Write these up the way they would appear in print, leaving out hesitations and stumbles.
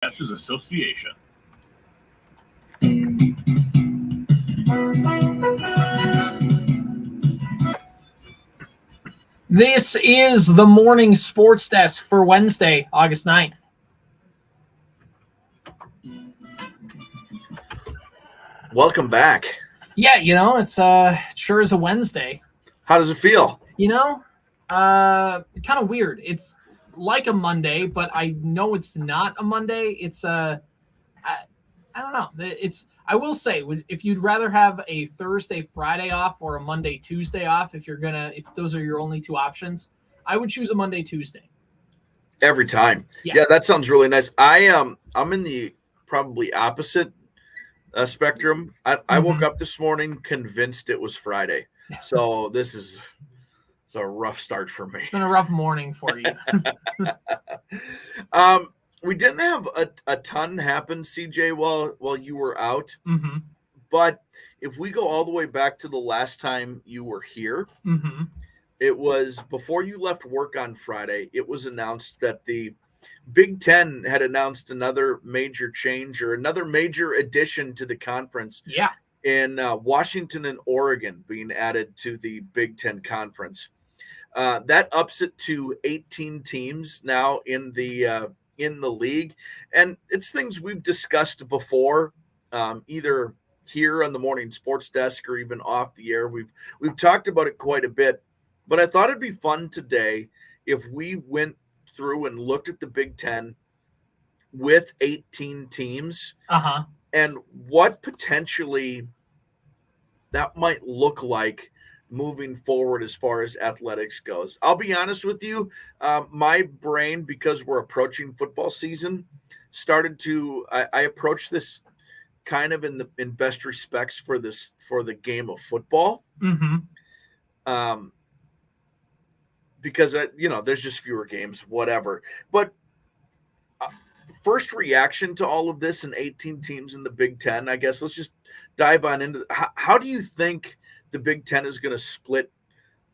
Broadcasters Association. This is the morning sports desk for Wednesday, August 9th. Welcome back. Yeah, it's sure is a Wednesday. How does it feel? Kind of weird. It's like a Monday, but I know it's not a Monday. It's I don't know. I will say, if you'd rather have a Thursday, Friday off or a Monday, Tuesday off, if those are your only two options, I would choose a Monday, Tuesday. Every time. Yeah, that sounds really nice. I'm in the probably opposite spectrum. I woke up this morning convinced it was Friday. So this is a rough start for me. It's been a rough morning for you. We didn't have a ton happen, CJ, while you were out. Mm-hmm. But if we go all the way back to the last time you were here, mm-hmm. It was before you left work on Friday. It was announced that the Big Ten had announced another major change or another major addition to the conference. Yeah. In Washington and Oregon being added to the Big Ten conference. That ups it to 18 teams now in the league, and it's things we've discussed before, either here on the morning sports desk or even off the air. We've talked about it quite a bit, but I thought it'd be fun today if we went through and looked at the Big Ten with 18 teams, and what potentially that might look like moving forward as far as athletics goes. I'll be honest with you, my brain, because we're approaching football season, I approached this kind of in best respects for the game of football. Mm-hmm. Because there's just fewer games, whatever. But first reaction to all of this and 18 teams in the Big Ten, I guess let's just dive on into how do you think the Big Ten is going to split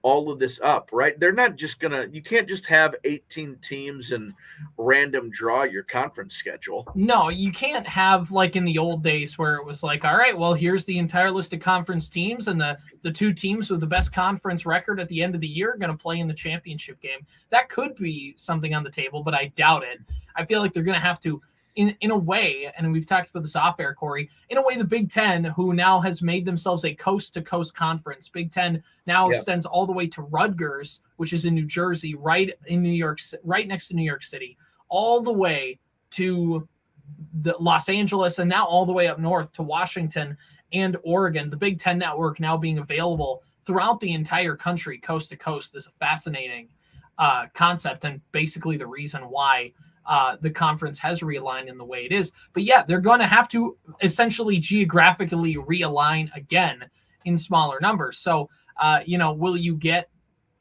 all of this up, right? They're not just you can't just have 18 teams and random draw your conference schedule. No, you can't have like in the old days where it was like, all right, well, here's the entire list of conference teams, and the two teams with the best conference record at the end of the year are going to play in the championship game. That could be something on the table, but I doubt it. I feel like they're going to have to, in a way, and we've talked about this off air, Corey, in a way, the Big Ten, who now has made themselves a coast-to-coast conference, Big Ten now extends all the way to Rutgers, which is in New Jersey, right next to New York City, all the way to the Los Angeles, and now all the way up north to Washington and Oregon. The Big Ten network now being available throughout the entire country, coast to coast, is a fascinating concept, and basically the reason why the conference has realigned in the way it is. But yeah, they're going to have to essentially geographically realign again in smaller numbers. So, will you get,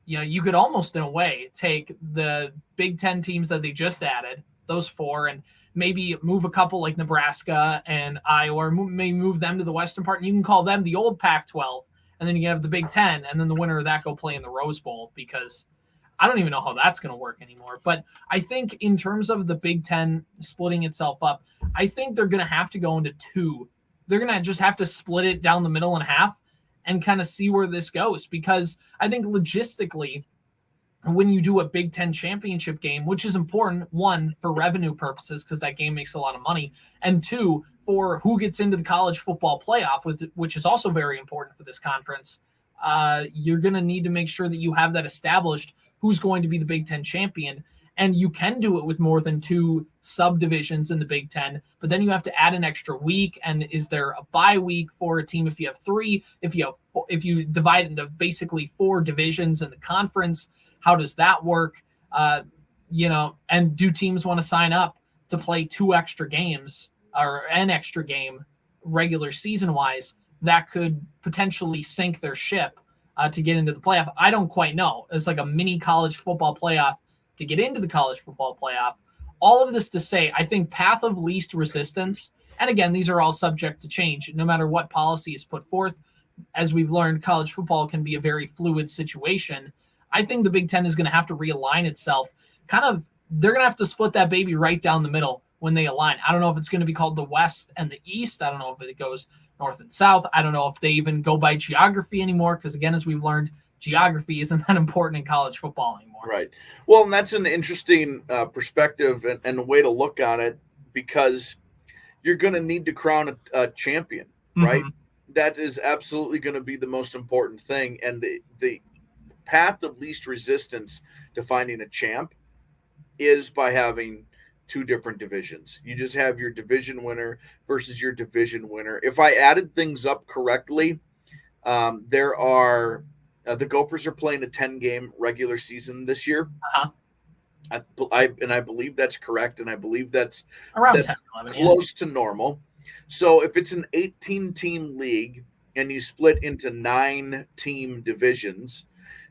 you could almost in a way take the Big Ten teams that they just added, those four, and maybe move a couple like Nebraska and Iowa, or maybe move them to the western part, and you can call them the old Pac-12, and then you can have the Big Ten, and then the winner of that go play in the Rose Bowl, because I don't even know how that's going to work anymore. But I think in terms of the Big Ten splitting itself up, I think they're going to have to go into two. They're going to just have to split it down the middle in half and kind of see where this goes. Because I think logistically, when you do a Big Ten championship game, which is important, one, for revenue purposes, because that game makes a lot of money, and two, for who gets into the college football playoff, which is also very important for this conference, you're going to need to make sure that you have that established, who's going to be the Big Ten champion. And you can do it with more than two subdivisions in the Big Ten, but then you have to add an extra week. And is there a bye week for a team if you have three? If you divide into basically four divisions in the conference, how does that work? And do teams want to sign up to play two extra games or an extra game regular season wise? That could potentially sink their ship to get into the playoff. I don't quite know. It's like a mini college football playoff to get into the college football playoff. All of this to say, I think path of least resistance, and again, these are all subject to change, no matter what policy is put forth. As we've learned, college football can be a very fluid situation. I think the Big Ten is going to have to realign itself. They're going to have to split that baby right down the middle when they align. I don't know if it's going to be called the West and the East. I don't know if it goes North and South. I don't know if they even go by geography anymore, because again, as we've learned, geography isn't that important in college football anymore. Right. Well, and that's an interesting perspective and a way to look on it, because you're going to need to crown a champion, right? Mm-hmm. That is absolutely going to be the most important thing. And the path of least resistance to finding a champ is by having two different divisions. You just have your division winner versus your division winner. If I added things up correctly, there are the Gophers are playing a 10-game regular season this year. Uh-huh. I believe that's correct, and I believe that's around that's 10, 11, close to normal. So if it's an 18-team league and you split into 9-team divisions,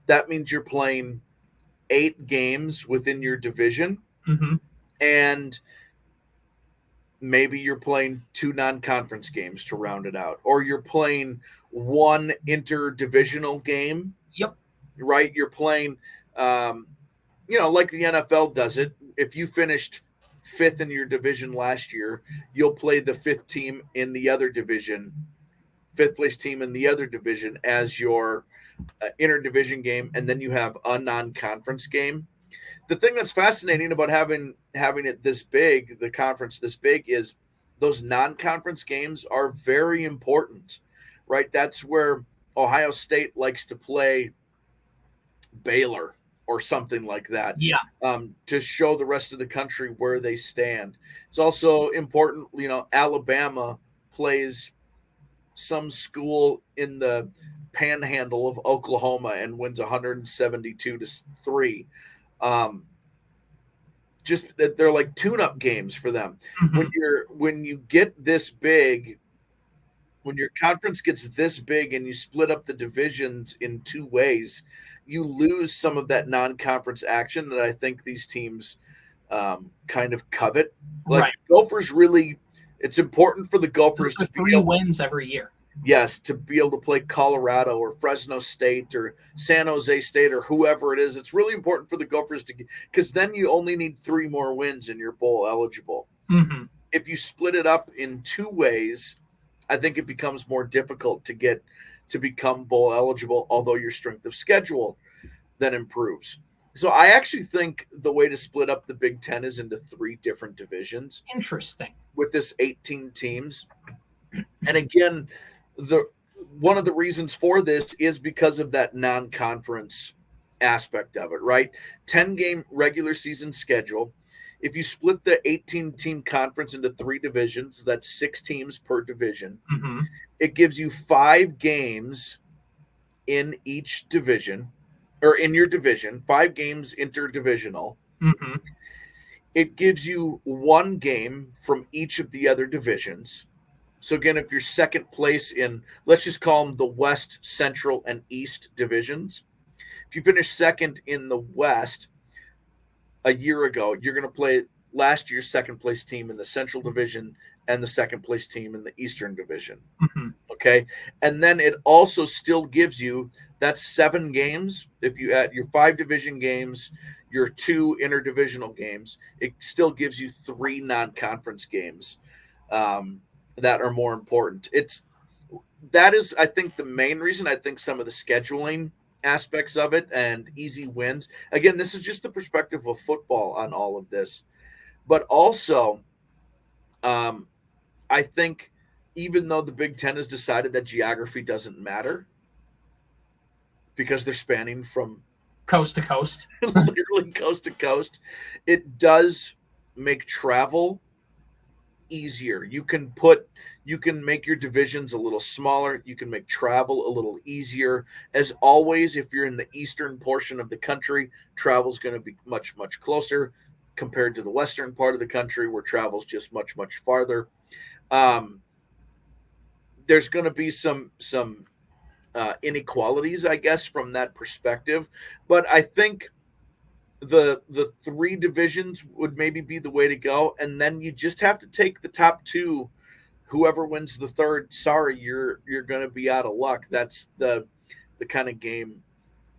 that means you're playing 8 games within your division, mm-hmm. and maybe you're playing 2 non-conference games to round it out, or you're playing 1 interdivisional game. Yep. Right? You're playing, like the NFL does it. If you finished 5th in your division last year, you'll play the 5th team in the other division, 5th place team in the other division as your interdivision game, and then you have a non-conference game. The thing that's fascinating about having it this big, the conference this big, is those non-conference games are very important, right? That's where Ohio State likes to play Baylor or something like that. Yeah. To show the rest of the country where they stand. It's also important, Alabama plays some school in the panhandle of Oklahoma and wins 172-3. Just that they're like tune-up games for them. Mm-hmm. When you get this big, when your conference gets this big and you split up the divisions in 2 ways, you lose some of that non-conference action that I think these teams kind of covet. Like, right. Gophers really, it's important for the Gophers to 3 wins every year. Yes, to be able to play Colorado or Fresno State or San Jose State or whoever it is. It's really important for the Gophers because then you only need 3 more wins and you're bowl eligible. Mm-hmm. If you split it up in 2 ways, I think it becomes more difficult to become bowl eligible, although your strength of schedule then improves. So I actually think the way to split up the Big Ten is into 3 different divisions. Interesting. With this 18 teams. And again, one of the reasons for this is because of that non-conference aspect of it, right? 10-game regular season schedule. If you split the 18-team conference into 3 divisions, that's 6 teams per division. Mm-hmm. It gives you 5 games in each division, or in your division, 5 games interdivisional. Mm-hmm. It gives you 1 game from each of the other divisions. So again, if you're second place in, let's just call them the West, Central, and East divisions. If you finish second in the West a year ago, you're going to play last year's second place team in the Central Division and the second place team in the Eastern Division. Mm-hmm. Okay. And then it also still gives you, that's 7 games. If you add your 5 division games, your 2 interdivisional games, it still gives you 3 non-conference games. That are more important. That is, I think, the main reason. I think some of the scheduling aspects of it and easy wins. Again, this is just the perspective of football on all of this. But also, I think even though the Big Ten has decided that geography doesn't matter because they're spanning from coast to coast, literally coast to coast, it does make travel easier. You can make your divisions a little smaller. You can make travel a little easier. As always, if you're in the eastern portion of the country, travel is going to be much, much closer compared to the western part of the country where travel is just much, much farther. There's going to be some inequalities, I guess, from that perspective. But I think the 3 divisions would maybe be the way to go, and then you just have to take the top 2. Whoever wins the 3rd, sorry, you're going to be out of luck. That's the kind of game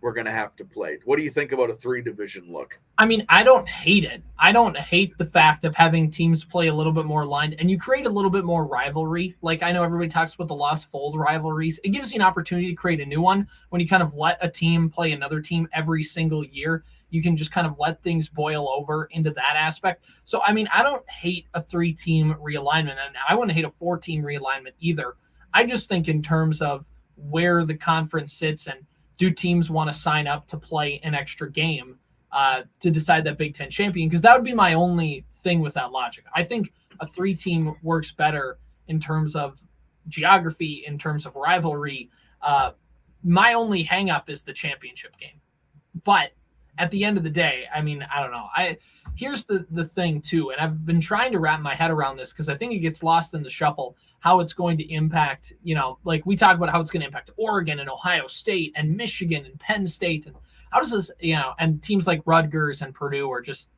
we're going to have to play. What do you think about a 3-division look? I mean, I don't hate it. I don't hate the fact of having teams play a little bit more aligned, and you create a little bit more rivalry. Like, I know everybody talks about the lost of old rivalries. It gives you an opportunity to create a new one when you kind of let a team play another team every single year. You can just kind of let things boil over into that aspect. So, I mean, I don't hate a 3-team realignment, and I wouldn't hate a 4-team realignment either. I just think in terms of where the conference sits and do teams want to sign up to play an extra game to decide that Big Ten champion? Because that would be my only thing with that logic. I think a 3-team works better in terms of geography, in terms of rivalry. My only hang up is the championship game. But at the end of the day, I mean, I don't know. Here's the thing too, and I've been trying to wrap my head around this because I think it gets lost in the shuffle, how it's going to impact, like we talk about how it's going to impact Oregon and Ohio State and Michigan and Penn State. And how does this, and teams like Rutgers and Purdue are just,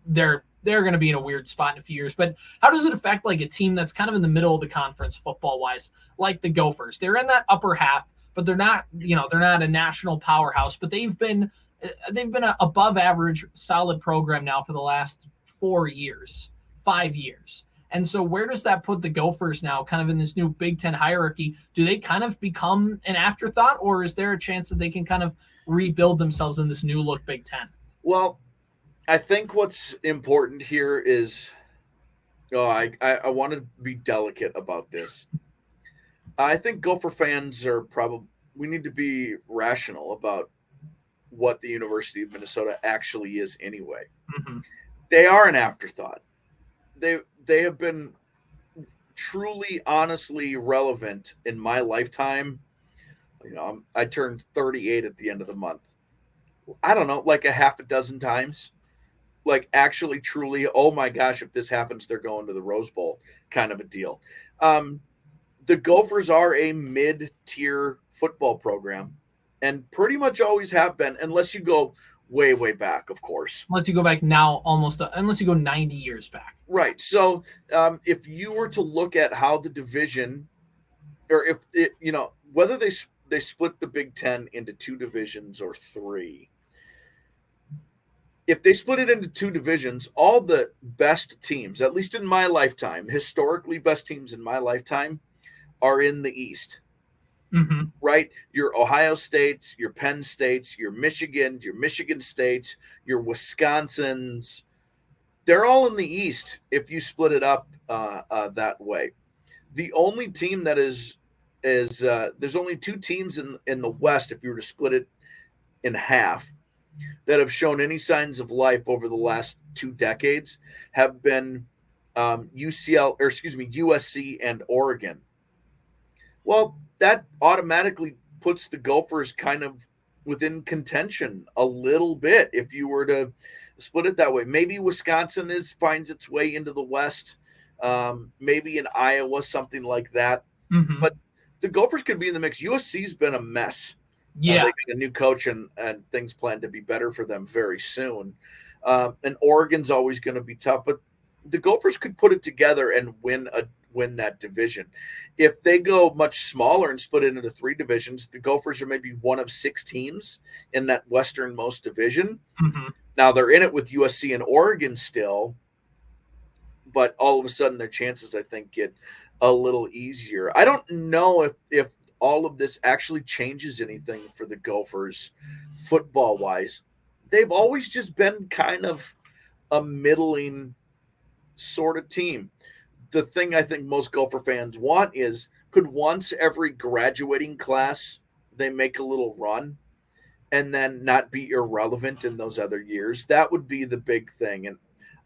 they're going to be in a weird spot in a few years. But how does it affect like a team that's kind of in the middle of the conference football wise, like the Gophers? They're in that upper half, but they're not, they're not a national powerhouse, but they've been an above average solid program now for the last 5 years. And so where does that put the Gophers now kind of in this new Big Ten hierarchy? Do they kind of become an afterthought, or is there a chance that they can kind of rebuild themselves in this new look Big Ten? Well, I think what's important here is, I want to be delicate about this. I think Gopher fans we need to be rational about what the University of Minnesota actually is anyway. Mm-hmm. They are an afterthought. They have been truly, honestly relevant in my lifetime. I turned 38 at the end of the month. I don't know, like a half a dozen times. Like actually, truly, oh my gosh, if this happens, they're going to the Rose Bowl kind of a deal. The Gophers are a mid-tier football program and pretty much always have been, unless you go way, way back, of course. Unless you go back now, unless you go 90 years back. Right. So if you were to look at how the division, or if it, whether they split the Big Ten into 2 divisions or 3, if they split it into 2 divisions, all the best teams, at least in my lifetime, historically best teams in my lifetime, are in the East. Mm-hmm. Right? Your Ohio States, your Penn States, your Michigan States, your Wisconsins, they're all in the East if you split it up that way. The only team that is there's only 2 teams in the West, if you were to split it in half, that have shown any signs of life over the last 2 decades have been USC and Oregon. Well, that automatically puts the Gophers kind of within contention a little bit if you were to split it that way. Maybe Wisconsin finds its way into the West, maybe in Iowa, something like that. Mm-hmm. But the Gophers could be in the mix. USC's been a mess. Yeah. They got a new coach and things planned to be better for them very soon. And Oregon's always going to be tough, but the Gophers could put it together and win that division. If they go much smaller and split it into 3 divisions, the Gophers are maybe one of 6 teams in that westernmost division. Mm-hmm. Now they're in it with USC and Oregon still, but all of a sudden their chances, I think, get a little easier. I don't know if all of this actually changes anything for the Gophers football-wise. They've always just been kind of a middling sort of team. The thing I think most Gopher fans want is, could once every graduating class they make a little run and then not be irrelevant in those other years? That would be the big thing. And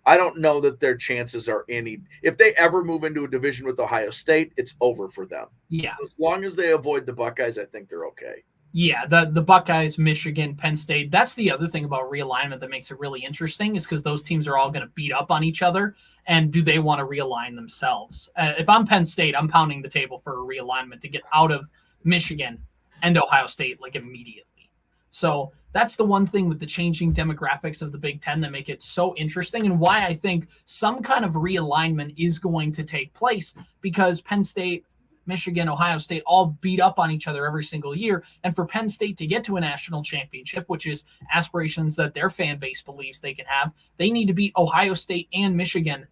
I don't know that their chances are any. If they ever move into a division with Ohio State, it's over for them. Yeah. As long as they avoid the Buckeyes, I think they're okay. Yeah, the Buckeyes, Michigan, Penn State, that's the other thing about realignment that makes it really interesting, is because those teams are all going to beat up on each other, and do they want to realign themselves? If I'm Penn State, I'm pounding the table for a realignment to get out of Michigan and Ohio State like immediately. So that's the one thing with the changing demographics of the Big Ten that make it so interesting, and why I think some kind of realignment is going to take place, because Penn State, Michigan, Ohio State all beat up on each other every single year. And for Penn State to get to a national championship, which is aspirations that their fan base believes they can have, they need to beat Ohio State and Michigan,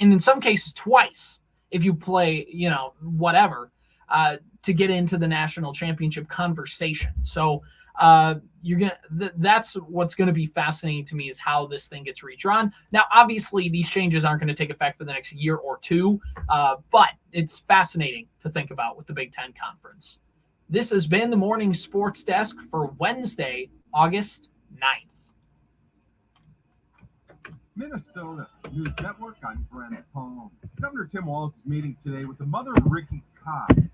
and in some cases twice if you play, whatever, to get into the national championship conversation. So that's what's going to be fascinating to me, is how this thing gets redrawn. Now, obviously, these changes aren't going to take effect for the next year or two, but it's fascinating to think about with the Big Ten Conference. This has been the Morning Sports Desk for Wednesday, August 9th. Minnesota News Network, I'm Brent Palm. Governor Tim Walz is meeting today with the mother of Ricky Cobb.